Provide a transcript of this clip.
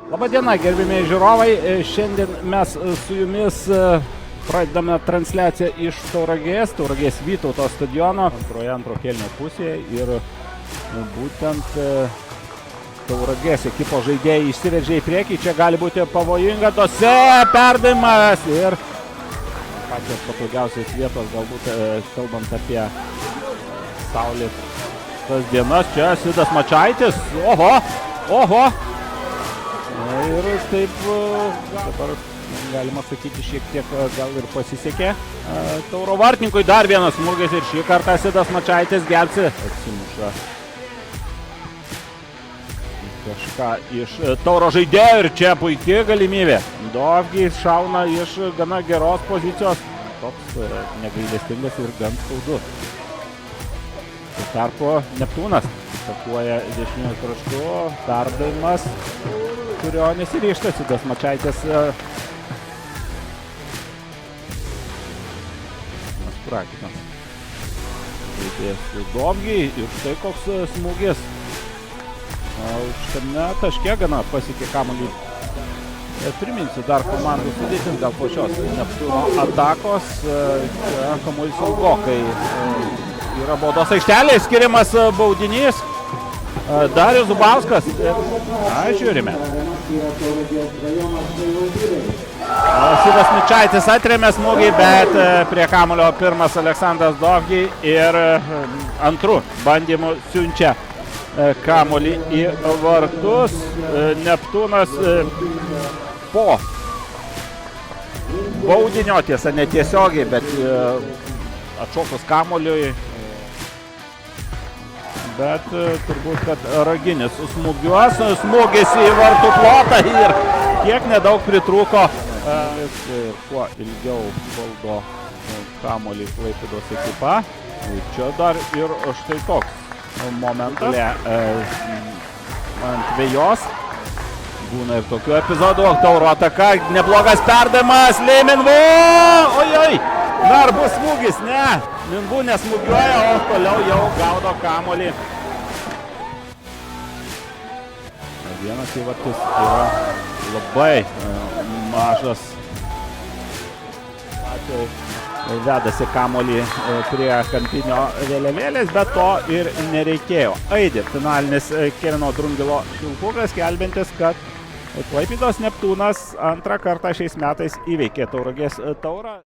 Labadiena, gerbimieji žiūrovai. Šiandien mes su jumis pradedame transliaciją iš Tauragės Vytauto stadiono antro kėlinio pusėje ir būtent Tauragės ekipos žaidėjai išsiveržė į priekį. Čia gali būti pavojinga tose perdavimas ir pačios patogiausios vietos, galbūt kalbant apie saulėtas dienas. Čia Sidas Mačaitis. Oho! Ir taip dabar galima sakyti šiek tiek gal ir pasisekė Tauro vartininkui. Dar vienas smūgis ir šį kartą Sidas Mačaitis gelbsti. Atsimuša kažką iš Tauro žaidėjų ir čia puikia galimybė. Dovgi šauna iš gana geros pozicijos. Toks negailestingas ir gan skaudus. Tuo tarpu Neptūnas atakuoja dešiniuoju kraštu. Perdavimas, kurio nesiryžta Sidas Mačaitis. Prakinas. Žaidėjas Dovgi ir štai koks smūgis. Šitame taške gana pasiekė kamuolį. Priminsiu dar komandų sudėtis, gal po šios Neptūno atakos. Kamuolys ilgokai yra baudos aikštelė, skiriamas baudinys. Darius Zubauskas. Žiūrime. Sidas Mačaitis atrėmė smūgį, bet prie kamuolio pirmas Aleksandras Dovgi ir antrų bandymų siunčia kamuolį į vartus. Neptūnas po baudinio, tiesa netiesiogiai, bet atšokus kamuoliui. Bet turbūt, kad Raginis smūgiuos, smūgis į vartų plotą ir kiek nedaug pritrūko. Kuo ilgiau valdo kamuolį Klaipėdos ekipa. Čia dar ir štai toks momentas. Ant vėjos. Būna ir tokių epizodų. Tauro ataka, neblogas perdavimas, Minvū! Ojoj! Dar bus smūgis, ne. Minvū nesmūgiuoja, o toliau jau gaudo kamuolį. Vienas įvartis yra labai mažas. Vedasi kamuolį prie kampinio vėliavėlės, bet to ir nereikėjo. Aidi finalinis Kėlino Drungilo švilpukas, skelbiantis, kad Klaipėdos Neptūnas antrą kartą šiais metais įveikė Tauragės Taurą.